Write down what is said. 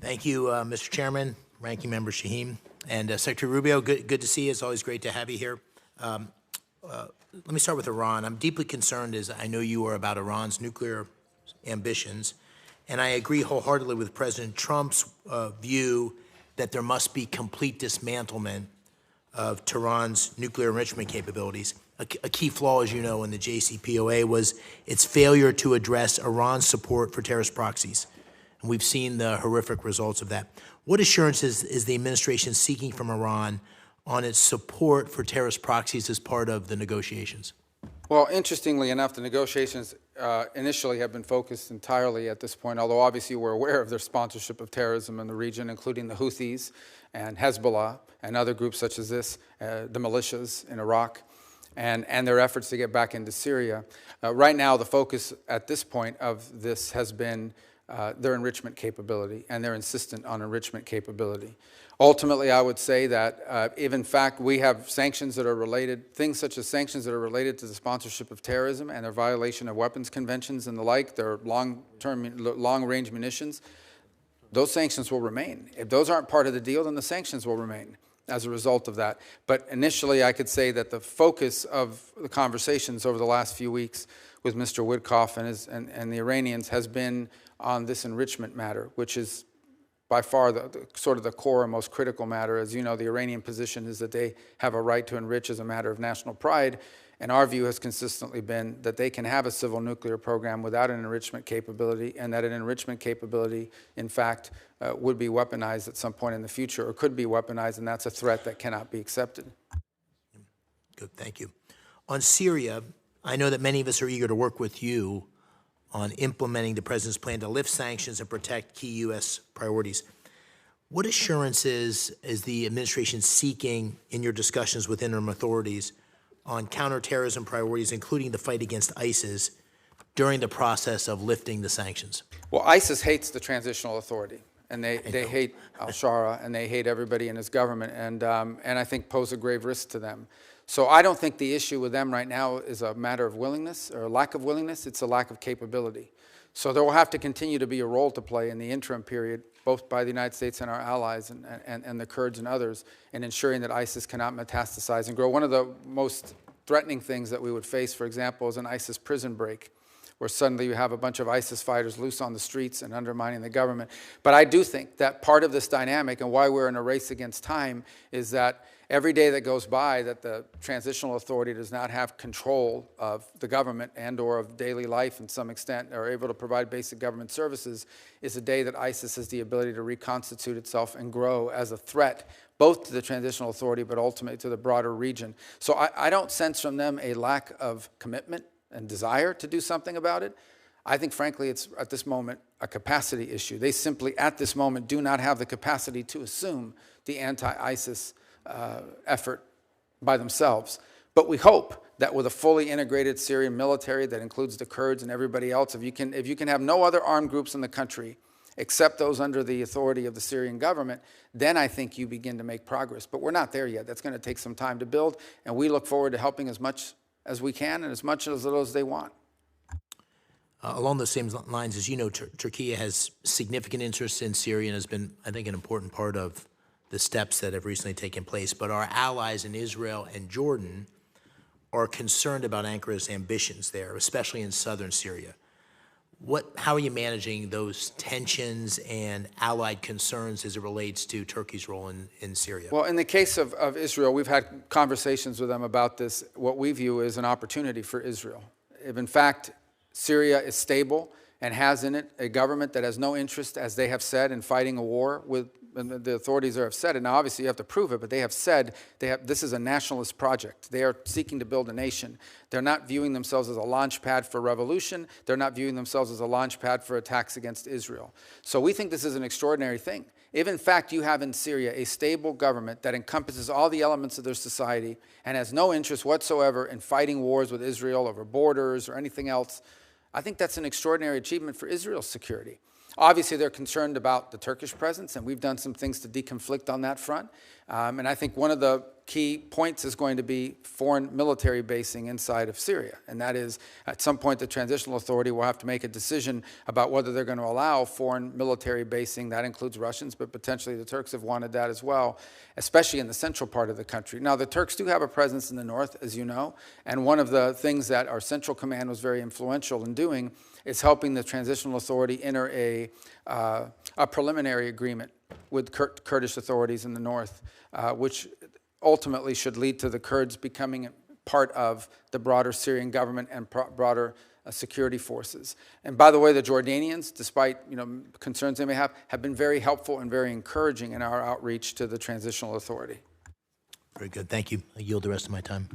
Thank you, Mr. Chairman, Ranking Member Shaheen, and Secretary Rubio. Good to see you. It's always great to have you here. Let me start with Iran. I'm deeply concerned, as I know you are, about Iran's nuclear ambitions, and I agree wholeheartedly with President Trump's view that there must be complete dismantlement of Tehran's nuclear enrichment capabilities. A key flaw, as you know, in the JCPOA was its failure to address Iran's support for terrorist proxies. And we've seen the horrific results of that. What assurances is the administration seeking from Iran on its support for terrorist proxies as part of the negotiations? Well, interestingly enough, the negotiations initially have been focused entirely at this point, although obviously we're aware of their sponsorship of terrorism in the region, including the Houthis and Hezbollah and other groups such as this, the militias in Iraq, and their efforts to get back into Syria. Right now, the focus at this point of this has been their enrichment capability, and they're insistent on enrichment capability. Ultimately, I would say that if in fact we have sanctions that are related, things such as sanctions that are related to the sponsorship of terrorism and their violation of weapons conventions and the like, their long-range munitions, those sanctions will remain. If those aren't part of the deal, then the sanctions will remain as a result of that. But initially, I could say that the focus of the conversations over the last few weeks with Mr. Witkoff and the Iranians has been on this enrichment matter, which is by far the sort of the core and most critical matter. As you know, the Iranian position is that they have a right to enrich as a matter of national pride, and our view has consistently been that they can have a civil nuclear program without an enrichment capability, and that an enrichment capability, in fact, would be weaponized at some point in the future, or could be weaponized, and that's a threat that cannot be accepted. Good, thank you. On Syria, I know that many of us are eager to work with you on implementing the President's plan to lift sanctions and protect key U.S. priorities. What assurances is the administration seeking in your discussions with interim authorities on counterterrorism priorities, including the fight against ISIS, during the process of lifting the sanctions? Well, ISIS hates the transitional authority, and they hate al-Shara, and they hate everybody in his government, and I think pose a grave risk to them. So I don't think the issue with them right now is a matter of willingness or a lack of willingness. It's a lack of capability. So there will have to continue to be a role to play in the interim period, both by the United States and our allies and the Kurds and others, in ensuring that ISIS cannot metastasize and grow. One of the most threatening things that we would face, for example, is an ISIS prison break, where suddenly you have a bunch of ISIS fighters loose on the streets and undermining the government. But I do think that part of this dynamic and why we're in a race against time is that every day that goes by that the transitional authority does not have control of the government and or of daily life in some extent, or able to provide basic government services, is a day that ISIS has the ability to reconstitute itself and grow as a threat, both to the transitional authority but ultimately to the broader region. So I don't sense from them a lack of commitment and desire to do something about it. I think, frankly, it's at this moment a capacity issue. They simply, at this moment, do not have the capacity to assume the anti-ISIS effort by themselves. But we hope that with a fully integrated Syrian military that includes the Kurds and everybody else, if you can have no other armed groups in the country except those under the authority of the Syrian government, then I think you begin to make progress. But we're not there yet. That's going to take some time to build, and we look forward to helping as much as we can and as much as little as they want. Along those same lines, as you know, Turkey has significant interest in Syria and has been, I think, an important part of the steps that have recently taken place. But our allies in Israel and Jordan are concerned about Ankara's ambitions there, especially in southern Syria. How are you managing those tensions and allied concerns as it relates to Turkey's role in Syria? Well, in the case of Israel, we've had conversations with them about this, what we view as an opportunity for Israel. If, in fact, Syria is stable and has in it a government that has no interest, as they have said, in fighting a war with the authorities there have said, and now obviously you have to prove it, but they have said this is a nationalist project. They are seeking to build a nation. They're not viewing themselves as a launch pad for revolution. They're not viewing themselves as a launch pad for attacks against Israel. So we think this is an extraordinary thing. If in fact you have in Syria a stable government that encompasses all the elements of their society and has no interest whatsoever in fighting wars with Israel over borders or anything else, I think that's an extraordinary achievement for Israel's security. Obviously, they're concerned about the Turkish presence, and we've done some things to deconflict on that front. And I think one of the key points is going to be foreign military basing inside of Syria. And that is, at some point, the Transitional Authority will have to make a decision about whether they're going to allow foreign military basing. That includes Russians, but potentially the Turks have wanted that as well, especially in the central part of the country. Now, the Turks do have a presence in the north, as you know, and one of the things that our Central Command was very influential in doing is helping the Transitional Authority enter a preliminary agreement with Kurdish authorities in the north, which ultimately should lead to the Kurds becoming part of the broader Syrian government and broader security forces. And by the way, the Jordanians, despite concerns they may have been very helpful and very encouraging in our outreach to the Transitional Authority. Very good. Thank you. I yield the rest of my time.